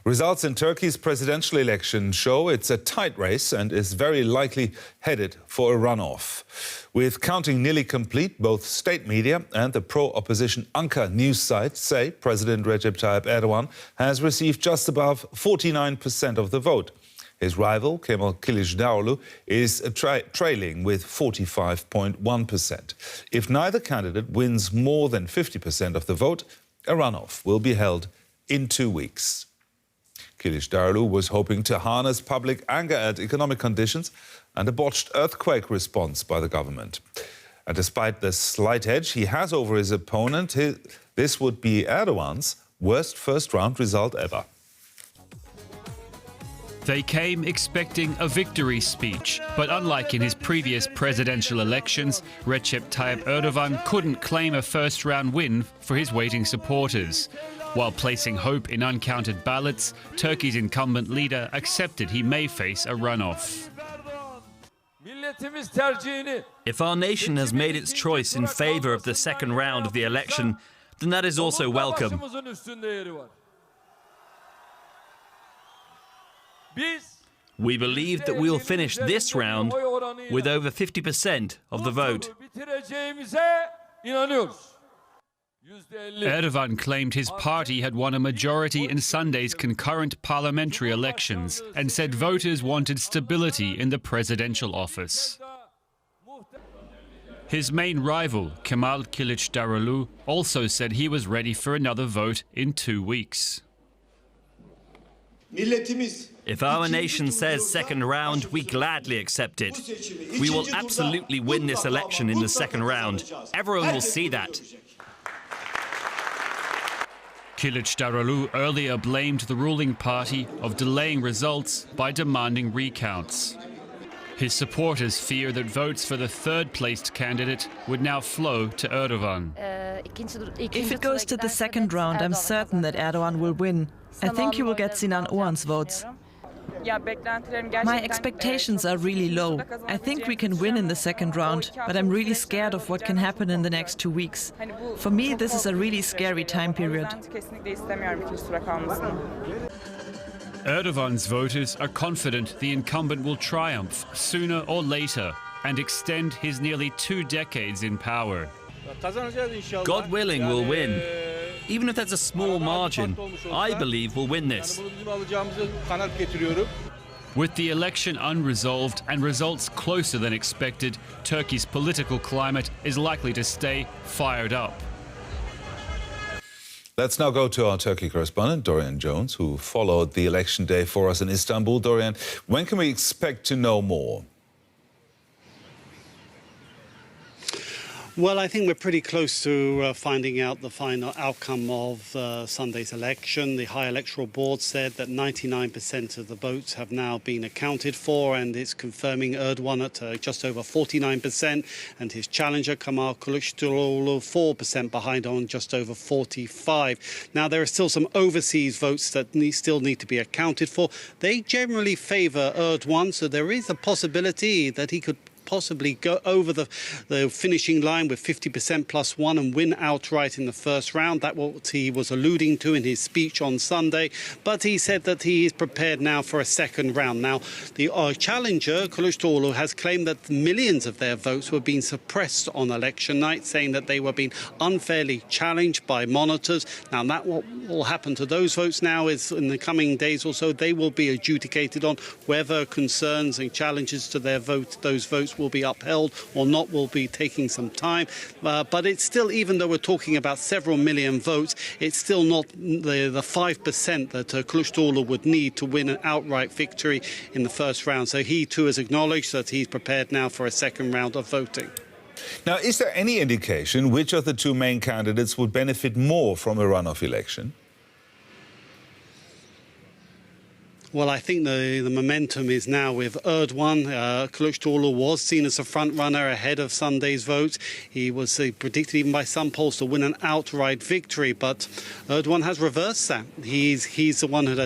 Results in Turkey's presidential election show it's a tight race and is very likely headed for a runoff. With counting nearly complete, both state media and the pro-opposition Anka news site say President Recep Tayyip Erdogan has received just above 49% of the vote. His rival, Kemal Kilicdaroglu, is trailing with 45.1%. If neither candidate wins more than 50% of the vote, a runoff will be held in 2 weeks. Kilicdaroglu was hoping to harness public anger at economic conditions and a botched earthquake response by the government. And despite the slight edge he has over his opponent, this would be Erdogan's worst first-round result ever. They came expecting a victory speech, but unlike in his previous presidential elections, Recep Tayyip Erdogan couldn't claim a first-round win for his waiting supporters. While placing hope in uncounted ballots, Turkey's incumbent leader accepted he may face a runoff. If our nation has made its choice in favor of the second round of the election, then that is also welcome. We believe that we will finish this round with over 50% of the vote. Erdogan claimed his party had won a majority in Sunday's concurrent parliamentary elections and said voters wanted stability in the presidential office. His main rival, Kemal Kilicdaroglu, also said he was ready for another vote in 2 weeks. If our nation says second round, we gladly accept it. We will absolutely win this election in the second round. Everyone will see that. Kilicdaroglu earlier blamed the ruling party of delaying results by demanding recounts. His supporters fear that votes for the third-placed candidate would now flow to Erdogan. If it goes to the second round, I'm certain that Erdogan will win. I think he will get Sinan Oğan's votes. My expectations are really low. I think we can win in the second round, but I'm really scared of what can happen in the next 2 weeks. For me, this is a really scary time period. Erdogan's voters are confident the incumbent will triumph sooner or later and extend his nearly 2 decades in power. God willing, we'll win. Even if there's a small margin, I believe we'll win this. With the election unresolved and results closer than expected, Turkey's political climate is likely to stay fired up. Let's now go to our Turkey correspondent, Dorian Jones, who followed the election day for us in Istanbul. Dorian, when can we expect to know more? Well, I think we're pretty close to finding out the final outcome of Sunday's election. The High Electoral Board said that 99% of the votes have now been accounted for, and it's confirming Erdogan at just over 49%, and his challenger, Kemal Kilicdaroglu, 4% behind on just over 45%. Now, there are still some overseas votes that still need to be accounted for. They generally favour Erdogan, so there is a possibility that he could possibly go over the finishing line with 50% plus one and win outright in the first round. That's what he was alluding to in his speech on Sunday. But he said that he is prepared now for a second round. Now, the challenger, Kilicdaroglu, has claimed that millions of their votes were being suppressed on election night, saying that they were being unfairly challenged by monitors. Now, that what will happen to those votes now is in the coming days or so, they will be adjudicated on whether concerns and challenges to their vote, those votes will be upheld or not, will be taking some time. But it's still, even though we're talking about several million votes, it's still not the 5% that Kilicdaroglu would need to win an outright victory in the first round. So he too has acknowledged that he's prepared now for a second round of voting. Now, is there any indication which of the 2 main candidates would benefit more from a runoff election? Well, I think the momentum is now with Erdogan. Kilicdaroglu was seen as a front runner ahead of Sunday's vote. He was predicted even by some polls to win an outright victory, but Erdogan has reversed that. He's the one who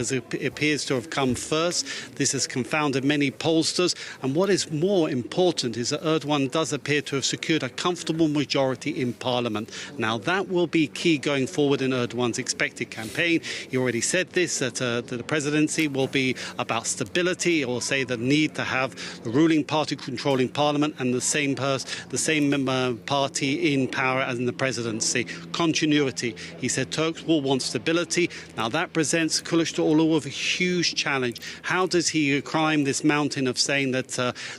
appears to have come first. This has confounded many pollsters, and what is more important is that Erdogan does appear to have secured a comfortable majority in parliament. Now, that will be key going forward in Erdogan's expected campaign. He already said this, that the presidency will be about stability, or say the need to have the ruling party controlling parliament and the same party in power as in the presidency. Continuity. He said Turks will want stability. Now that presents Kilicdaroglu with a huge challenge. How does he climb this mountain of saying that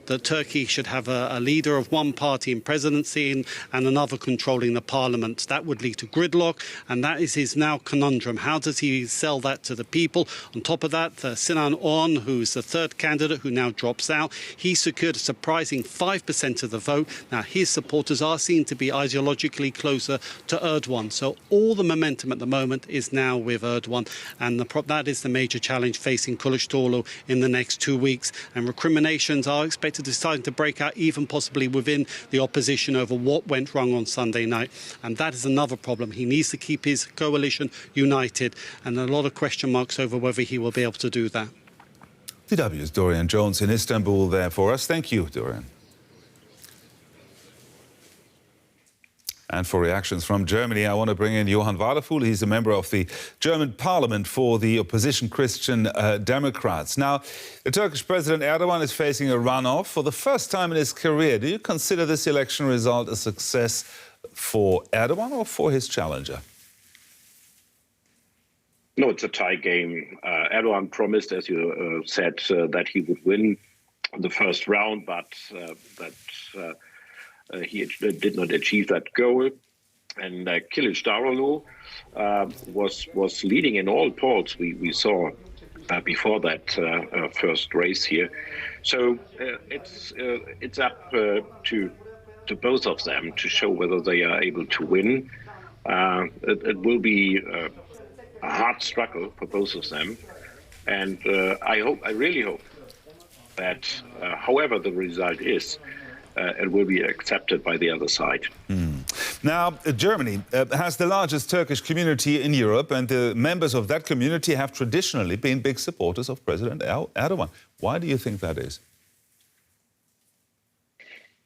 that Turkey should have a leader of one party in presidency and another controlling the parliament? That would lead to gridlock, and that is his now conundrum. How does he sell that to the people? On top of that, Sinan Oğan, who's the third candidate who now drops out, he secured a surprising 5% of the vote. Now, his supporters are seen to be ideologically closer to Erdogan. So all the momentum at the moment is now with Erdogan, and that is the major challenge facing Kilicdaroglu in the next 2 weeks. And recriminations are expected to break out, even possibly within the opposition, over what went wrong on Sunday night. And that is another problem. He needs to keep his coalition united, and a lot of question marks over whether he will be able to do that. DW's Dorian Jones in Istanbul there for us. Thank you, Dorian. And for reactions from Germany, I want to bring in Johann Wadefuhl. He's a member of the German parliament for the opposition Christian Democrats. Now, the Turkish President Erdogan is facing a runoff for the first time in his career. Do you consider this election result a success for Erdogan or for his challenger? No, it's a tie game. Erdogan promised, as you said, that he would win the first round, but he did not achieve that goal. And Kilicdaroglu was leading in all polls we saw before that first race here. So it's up to both of them to show whether they are able to win. It will be a hard struggle for both of them, and I really hope that however the result is, it will be accepted by the other side. Now, Germany has the largest Turkish community in Europe, and the members of that community have traditionally been big supporters of President Erdogan. Why do you think that is?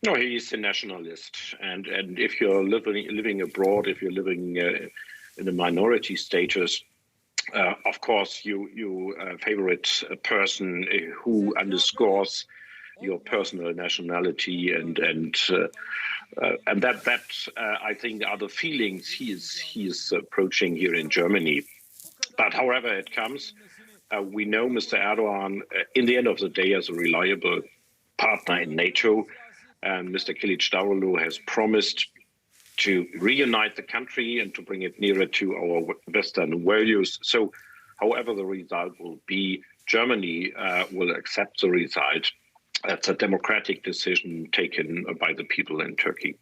No, he is a nationalist, and if you're living abroad, if you're living in a minority status, of course you favorite a person who underscores your personal nationality, and that I think are the feelings he is approaching here in Germany. But however it comes, we know Mr. Erdogan in the end of the day as a reliable partner in NATO, and Mr. Kilicdaroglu has promised to reunite the country and to bring it nearer to our Western values. So however the result will be, Germany will accept the result. That's a democratic decision taken by the people in Turkey.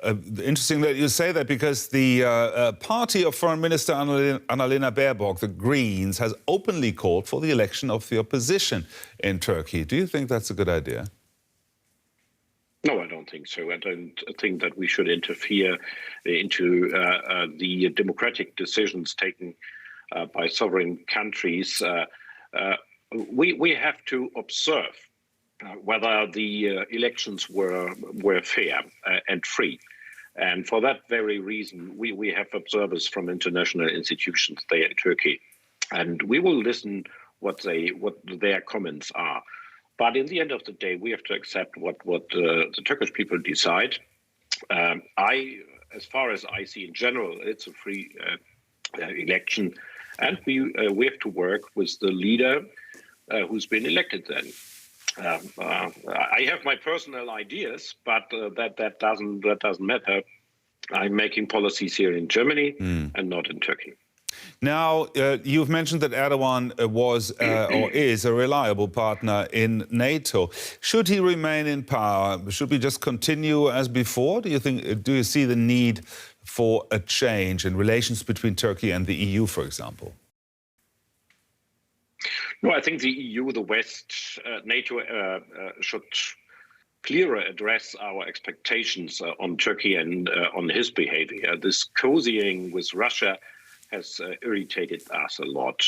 Interesting that you say that, because the party of Foreign Minister Annalena Baerbock, the Greens, has openly called for the election of the opposition in Turkey. Do you think that's a good idea? No, I don't think so. I don't think that we should interfere into the democratic decisions taken by sovereign countries. We have to observe whether the elections were fair and free. And for that very reason, we have observers from international institutions there in Turkey. And we will listen what their comments are. But in the end of the day, we have to accept what the Turkish people decide. As far as I see in general, it's a free election. And we have to work with the leader who's been elected then. I have my personal ideas, but that doesn't matter. I'm making policies here in Germany and not in Turkey. Now, you've mentioned that Erdogan was or is a reliable partner in NATO. Should he remain in power? Should we just continue as before? Do you see the need for a change in relations between Turkey and the EU, for example? No, I think the EU, the West, NATO should clearer address our expectations on Turkey and on his behavior. This cozying with Russia has irritated us a lot.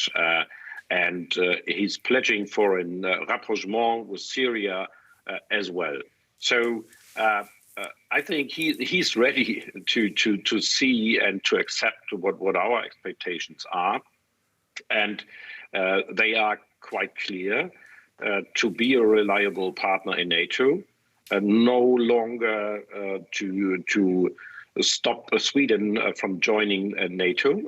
And he's pledging for a rapprochement with Syria as well. So I think he's ready to see and to accept what our expectations are. And they are quite clear: to be a reliable partner in NATO, no longer to stop Sweden from joining NATO,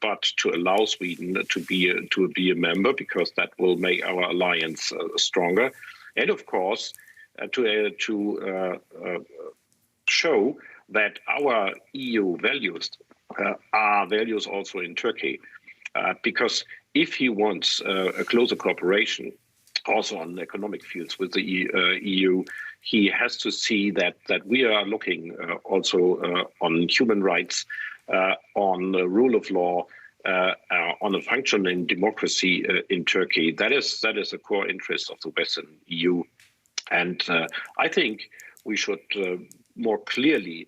but to allow Sweden to be a member, because that will make our alliance stronger, and of course to show that our EU values are values also in Turkey. Because if he wants a closer cooperation, also on economic fields with the EU, he has to see that we are looking also on human rights, on the rule of law, on a functioning democracy in Turkey. That is a core interest of the Western EU, and I think we should more clearly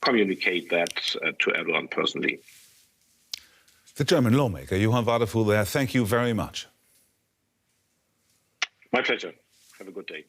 communicate that to Erdogan personally. The German lawmaker, Johann Wadefuhl there, thank you very much. My pleasure. Have a good day.